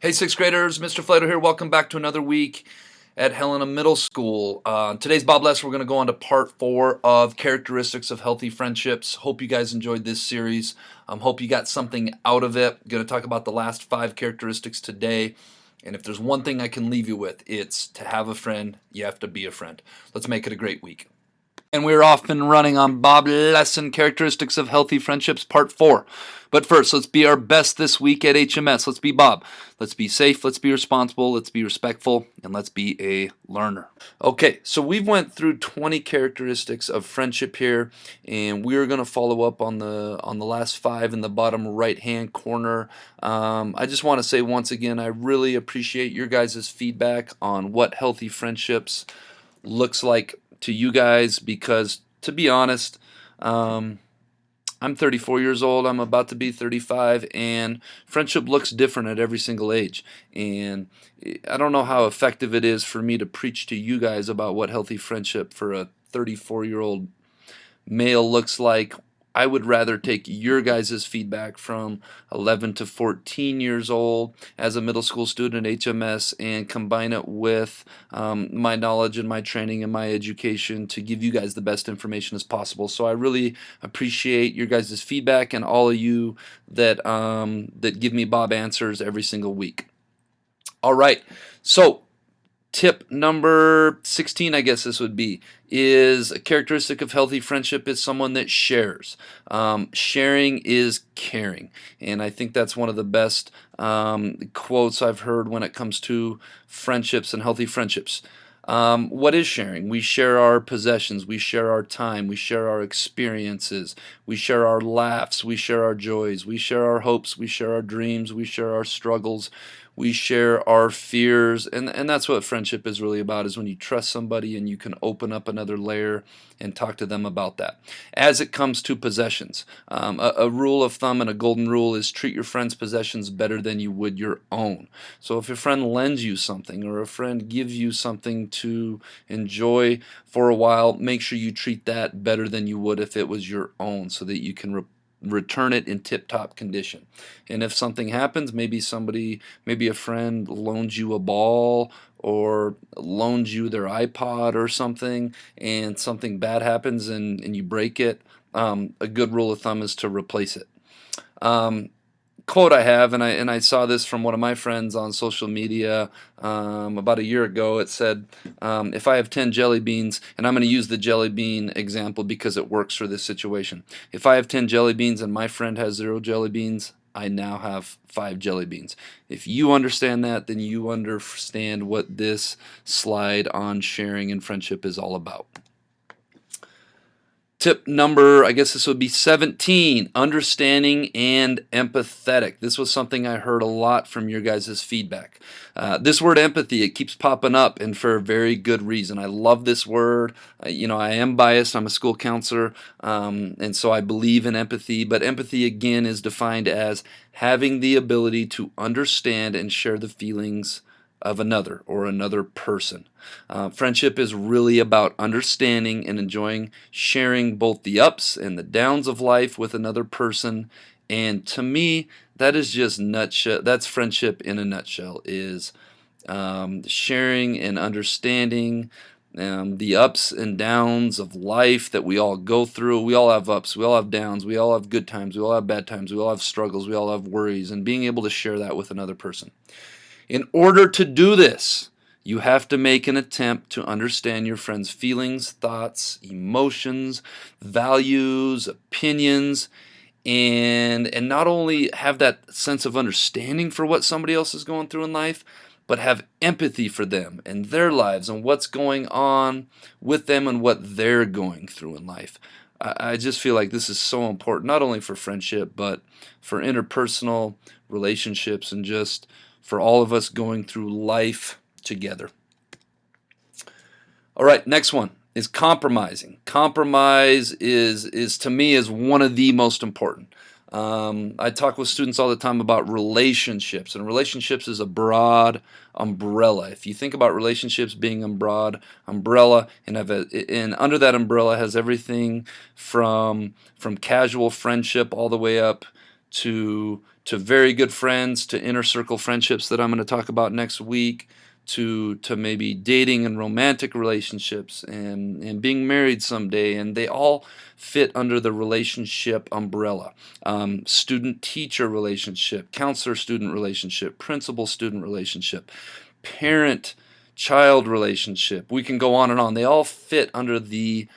Hey, sixth graders, Mr. Flato here. Welcome back to another week at Helena Middle School. Today's Bob Lesson, we're going to go on to part 4 of Characteristics of Healthy Friendships. Hope you guys enjoyed this series. Hope you got something out of it. Going to talk about the last 5 characteristics today. And if there's one thing I can leave you with, it's to have a friend, you have to be a friend. Let's make it a great week. And we're off and running on B.O.B Lesson, Characteristics of Healthy Friendships, Part 4. But first, let's be our best this week at HMS. Let's be Bob. Let's be safe, let's be responsible, let's be respectful, and let's be a learner. Okay, so we've went through 20 characteristics of friendship here, and we're going to follow up on the last 5 in the bottom right-hand corner. I just want to say once again, I really appreciate your guys' feedback on what healthy friendships looks like to you guys, because to be honest, I'm 34 years old. I'm about to be 35, and friendship looks different at every single age. And I don't know how effective it is for me to preach to you guys about what healthy friendship for a 34-year-old male looks like. I would rather take your guys' feedback from 11 to 14 years old as a middle school student at HMS and combine it with my knowledge and my training and my education to give you guys the best information as possible. So I really appreciate your guys' feedback and all of you that that give me Bob answers every single week. All right, so tip number 16, I guess this would be, is a characteristic of healthy friendship is someone that shares. Sharing is caring, and I think that's one of the best quotes I've heard when it comes to friendships and healthy friendships. What is sharing? We share our possessions, we share our time, we share our experiences, we share our laughs, we share our joys, we share our hopes, we share our dreams, we share our struggles, we share our fears, and that's what friendship is really about, is when you trust somebody and you can open up another layer and talk to them about that. As it comes to possessions, a rule of thumb and a golden rule is treat your friend's possessions better than you would your own. So if your friend lends you something or a friend gives you something to enjoy for a while, make sure you treat that better than you would if it was your own, so that you can return it in tip-top condition. And if something happens, maybe a friend loans you a ball or loans you their iPod or something, and something bad happens and you break it, a good rule of thumb is to replace it. Quote I have, and I saw this from one of my friends on social media about a year ago. It said, if I have 10 jelly beans, and I'm going to use the jelly bean example because it works for this situation. If I have 10 jelly beans and my friend has 0 jelly beans, I now have 5 jelly beans. If you understand that, then you understand what this slide on sharing and friendship is all about. Tip number, I guess this would be 17, understanding and empathetic. This was something I heard a lot from your guys' feedback. This word empathy, it keeps popping up, and for a very good reason. I love this word. I am biased. I'm a school counselor, and so I believe in empathy. But empathy, again, is defined as having the ability to understand and share the feelings of another or another person. Friendship is really about understanding and enjoying sharing both the ups and the downs of life with another person. And to me, that is just nutshell. That's friendship in a nutshell, is sharing and understanding the ups and downs of life that we all go through. We all have ups, we all have downs, we all have good times, we all have bad times, we all have struggles, we all have worries, and being able to share that with another person. In order to do this, you have to make an attempt to understand your friend's feelings, thoughts, emotions, values, opinions, and not only have that sense of understanding for what somebody else is going through in life, but have empathy for them and their lives and what's going on with them and what they're going through in life. I just feel like this is so important, not only for friendship, but for interpersonal relationships and just for all of us going through life together. All right, next one is compromising. Compromise is to me is one of the most important. I talk with students all the time about relationships, and relationships is a broad umbrella. If you think about relationships being a broad umbrella, and under that umbrella has everything from casual friendship all the way up to very good friends, to inner circle friendships that I'm going to talk about next week, to maybe dating and romantic relationships and being married someday, and they all fit under the relationship umbrella. Student-teacher relationship, counselor-student relationship, principal-student relationship, parent-child relationship. We can go on and on. They all fit under the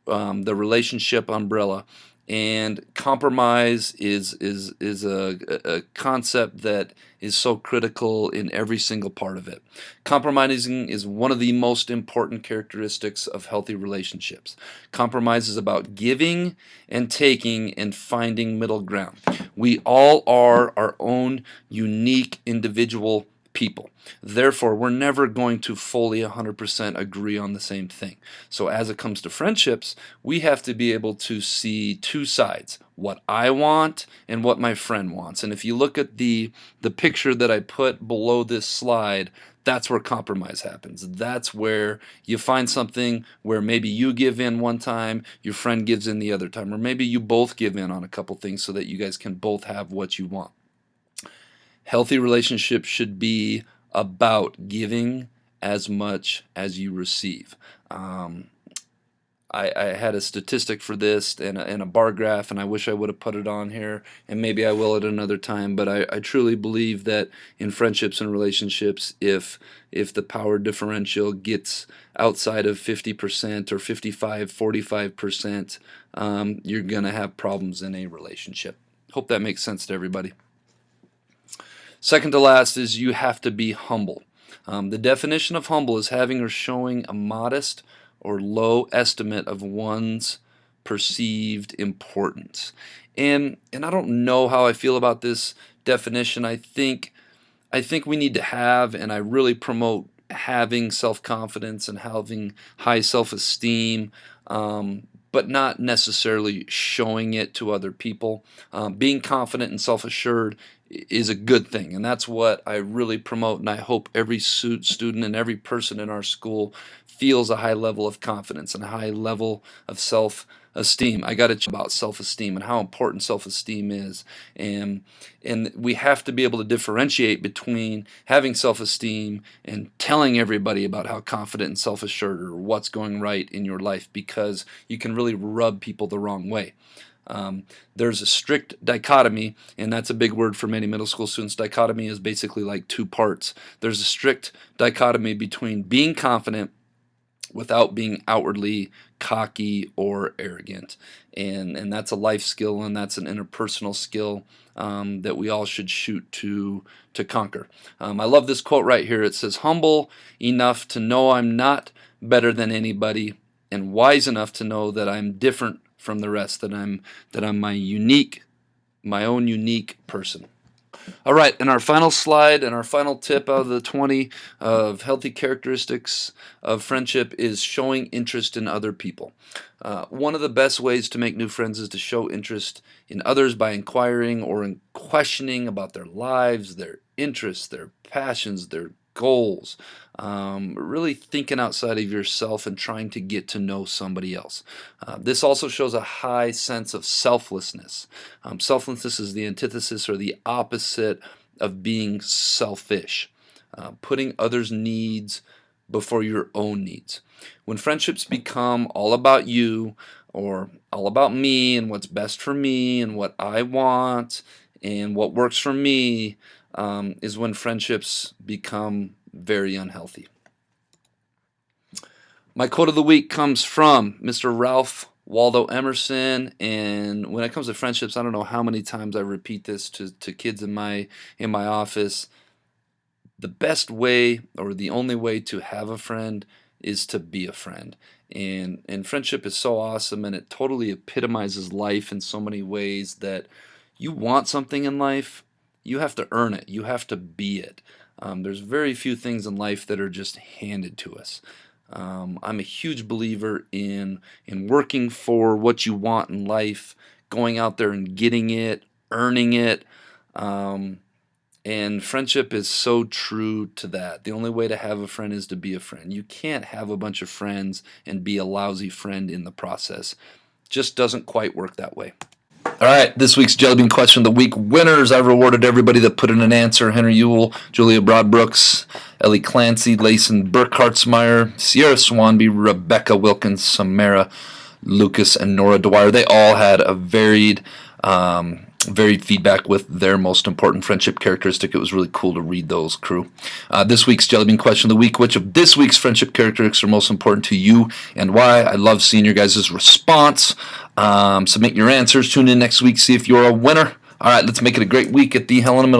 relationship umbrella. And compromise is a concept that is so critical in every single part of it. Compromising is one of the most important characteristics of healthy relationships. Compromise is about giving and taking and finding middle ground. We all are our own unique individual people. Therefore, we're never going to fully 100% agree on the same thing. So as it comes to friendships, we have to be able to see two sides, what I want and what my friend wants. And if you look at the picture that I put below this slide, that's where compromise happens. That's where you find something where maybe you give in one time, your friend gives in the other time, or maybe you both give in on a couple things so that you guys can both have what you want. Healthy relationships should be about giving as much as you receive. I had a statistic for this and a bar graph, and I wish I would have put it on here, and maybe I will at another time, but I truly believe that in friendships and relationships, if the power differential gets outside of 50% or 45-45%, you're going to have problems in a relationship. Hope that makes sense to everybody. Second to last is you have to be humble. The definition of humble is having or showing a modest or low estimate of one's perceived importance. And I don't know how I feel about this definition. I think we need to have, and I really promote having self-confidence and having high self-esteem, but not necessarily showing it to other people. Being confident and self-assured is a good thing, and that's what I really promote, and I hope every student and every person in our school feels a high level of confidence and a high level of self-esteem. I got to talk about self-esteem and how important self-esteem is, and we have to be able to differentiate between having self-esteem and telling everybody about how confident and self-assured or what's going right in your life, because you can really rub people the wrong way. There's a strict dichotomy, and that's a big word for many middle school students. Dichotomy is basically like two parts. There's a strict dichotomy between being confident without being outwardly cocky or arrogant, and that's a life skill, and that's an interpersonal skill that we all should shoot to conquer. I love this quote right here. It says, "Humble enough to know I'm not better than anybody, and wise enough to know that I'm different from the rest, that I'm my own unique person." All right, and our final slide and our final tip out of the 20 of healthy characteristics of friendship is showing interest in other people. One of the best ways to make new friends is to show interest in others by inquiring or in questioning about their lives, their interests, their passions, their goals. Really thinking outside of yourself and trying to get to know somebody else. This also shows a high sense of selflessness. Selflessness is the antithesis or the opposite of being selfish. Putting others' needs before your own needs. When friendships become all about you or all about me and what's best for me and what I want and what works for me, is when friendships become very unhealthy. My quote of the week comes from Mr. Ralph Waldo Emerson, and when it comes to friendships, I don't know how many times I repeat this to kids in my office. The best way, or the only way to have a friend, is to be a friend. And friendship is so awesome, and it totally epitomizes life in so many ways that you want something in life, you have to earn it. You have to be it. There's very few things in life that are just handed to us. I'm a huge believer in working for what you want in life, going out there and getting it, earning it. And friendship is so true to that. The only way to have a friend is to be a friend. You can't have a bunch of friends and be a lousy friend in the process. Just doesn't quite work that way. All right, this week's Jellybean Question of the Week winners. I've rewarded everybody that put in an answer. Henry Ewell, Julia Broadbrooks, Ellie Clancy, Layson Burkhartsmeyer, Sierra Swanby, Rebecca Wilkins, Samara Lucas, and Nora Dwyer. They all had a varied feedback with their most important friendship characteristic. It was really cool to read those, crew. This week's Jellybean Question of the Week: which of this week's friendship characteristics are most important to you and why? I love seeing your guys' response. Submit your answers. Tune in next week, see if you're a winner. All right, let's make it a great week at the Helena Middle